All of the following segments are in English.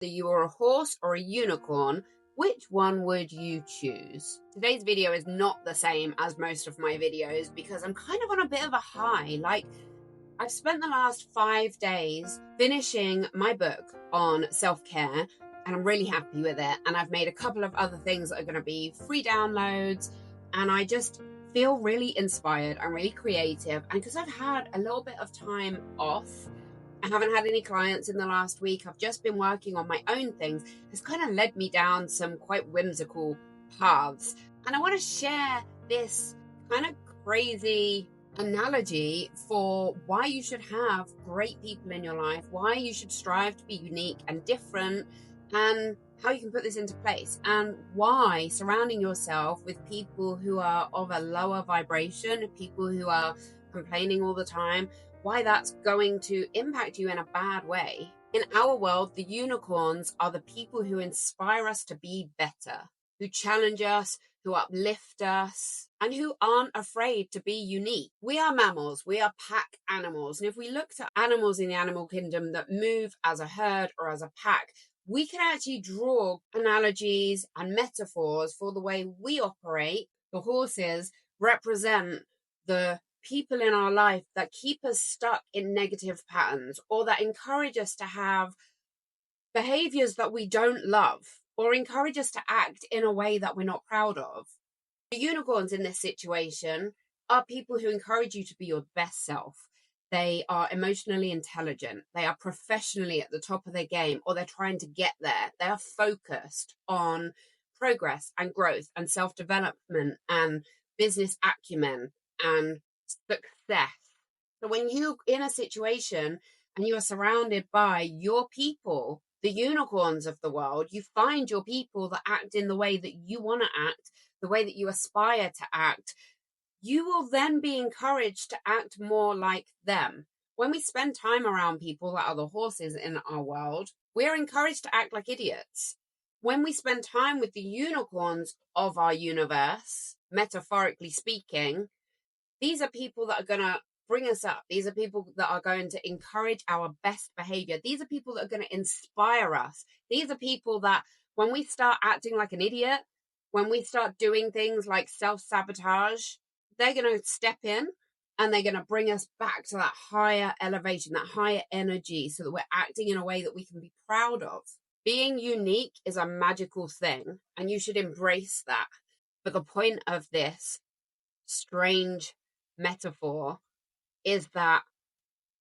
Whether you are a horse or a unicorn, which one would you choose? Today's video is not the same as most of my videos because I'm kind of on a bit of a high. I've spent the last 5 days finishing my book on self-care and I'm really happy with it. And I've made a couple of other things that are going to be free downloads. And I just feel really inspired. I'm really creative. And because I've had a little bit of time off, I haven't had any clients in the last week. I've just been working on my own things. It's kind of led me down some quite whimsical paths. And I want to share this kind of crazy analogy for why you should have great people in your life, why you should strive to be unique and different, and how you can put this into place, and why surrounding yourself with people who are of a lower vibration, people who are complaining all the time, why that's going to impact you in a bad way. In our world, the unicorns are the people who inspire us to be better, who challenge us, who uplift us, and who aren't afraid to be unique. We are mammals, we are pack animals. And if we look at animals in the animal kingdom that move as a herd or as a pack, we can actually draw analogies and metaphors for the way we operate. The horses represent the people in our life that keep us stuck in negative patterns or that encourage us to have behaviors that we don't love or encourage us to act in a way that we're not proud of. The unicorns in this situation are people who encourage you to be your best self. They are emotionally intelligent. They are professionally at the top of their game, or they're trying to get there. They are focused on progress and growth and self-development and business acumen and success. So when you're in a situation and you are surrounded by your people, the unicorns of the world, you find your people that act in the way that you want to act, the way that you aspire to act, you will then be encouraged to act more like them. When we spend time around people that are the horses in our world, we're encouraged to act like idiots. When we spend time with the unicorns of our universe, metaphorically speaking, these are people that are going to bring us up. These are people that are going to encourage our best behavior. These are people that are going to inspire us. These are people that when we start acting like an idiot, when we start doing things like self-sabotage, they're going to step in and they're going to bring us back to that higher elevation, that higher energy, so that we're acting in a way that we can be proud of. Being unique is a magical thing, and you should embrace that. But the point of this strange metaphor is that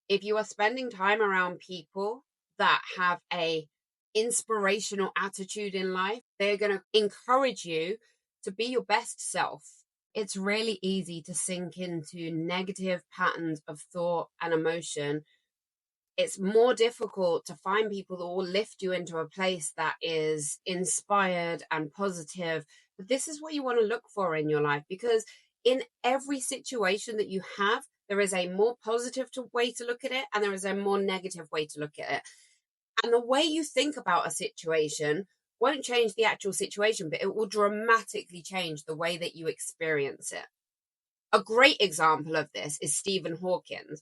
if you are spending time around people that have a inspirational attitude in life, they're going to encourage you to be your best self. It's really easy to sink into negative patterns of thought and emotion. It's more difficult to find people that will lift you into a place that is inspired and positive. But this is what you want to look for in your life, because in every situation that you have, there is a more positive way to look at it, and there is a more negative way to look at it. And the way you think about a situation won't change the actual situation, but it will dramatically change the way that you experience it. A great example of this is Stephen Hawking,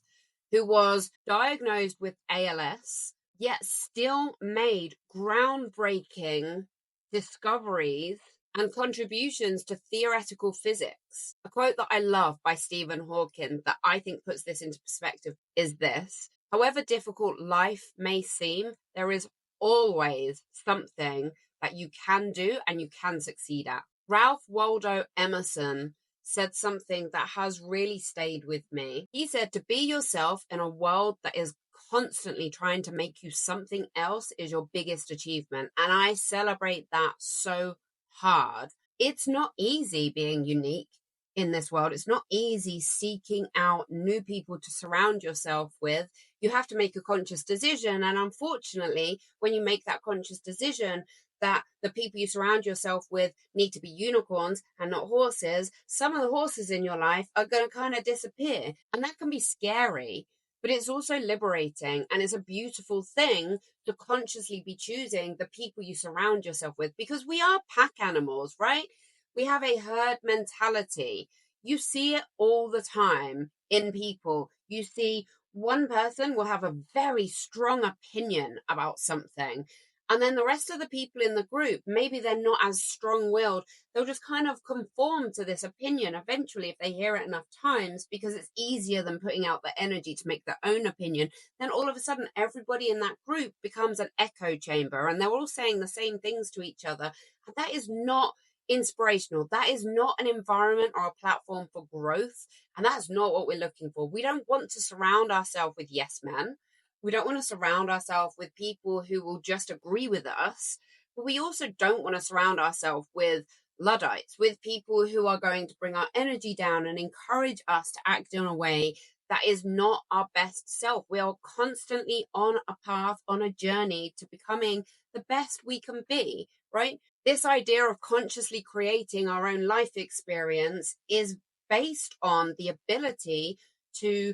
who was diagnosed with ALS, yet still made groundbreaking discoveries and contributions to theoretical physics. A quote that I love by Stephen Hawking that I think puts this into perspective is this: however difficult life may seem, there is always something that you can do and you can succeed at. Ralph Waldo Emerson said something that has really stayed with me. He said, to be yourself in a world that is constantly trying to make you something else is your biggest achievement. And I celebrate that so hard. It's not easy being unique in this world. It's not easy seeking out new people to surround yourself with. You have to make a conscious decision. And unfortunately, when you make that conscious decision that the people you surround yourself with need to be unicorns and not horses, some of the horses in your life are going to kind of disappear. And that can be scary, but it's also liberating. And it's a beautiful thing to consciously be choosing the people you surround yourself with, because we are pack animals, right? We have a herd mentality. You see it all the time in people. You see one person will have a very strong opinion about something, And then the rest of the people in the group, maybe they're not as strong-willed. They'll just kind of conform to this opinion eventually if they hear it enough times, because it's easier than putting out the energy to make their own opinion. Then all of a sudden, everybody in that group becomes an echo chamber, and they're all saying the same things to each other. And that is not inspirational. That is not an environment or a platform for growth. And that's not what we're looking for. We don't want to surround ourselves with yes men. We don't want to surround ourselves with people who will just agree with us, but we also don't want to surround ourselves with Luddites, with people who are going to bring our energy down and encourage us to act in a way that is not our best self. We are constantly on a path, on a journey to becoming the best we can be, right? This idea of consciously creating our own life experience is based on the ability to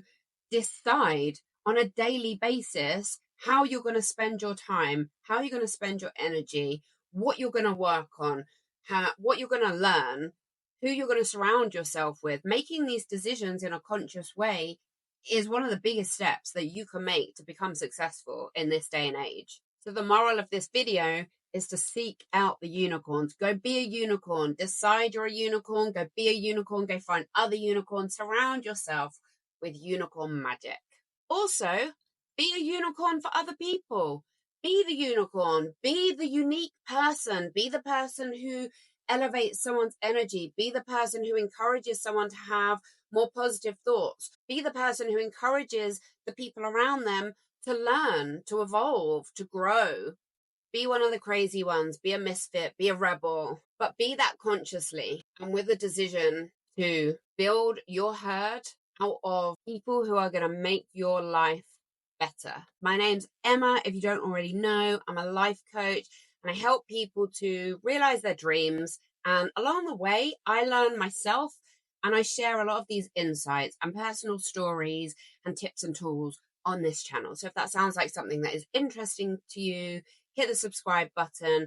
decide on a daily basis how you're going to spend your time, how you're going to spend your energy, what you're going to work on, what you're going to learn, who you're going to surround yourself with. Making these decisions in a conscious way is one of the biggest steps that you can make to become successful in this day and age. So the moral of this video is to seek out the unicorns. Go be a unicorn. Decide you're a unicorn. Go be a unicorn. Go find other unicorns. Surround yourself with unicorn magic. Also, be a unicorn for other people. Be the unicorn. Be the unique person. Be the person who elevates someone's energy. Be the person who encourages someone to have more positive thoughts. Be the person who encourages the people around them to learn, to evolve, to grow. Be one of the crazy ones. Be a misfit. Be a rebel. But be that consciously and with a decision to build your herd out of people who are going to make your life better. My name's Emma. If you don't already know, I'm a life coach and I help people to realize their dreams. And along the way, I learn myself and I share a lot of these insights and personal stories and tips and tools on this channel. So if that sounds like something that is interesting to you, hit the subscribe button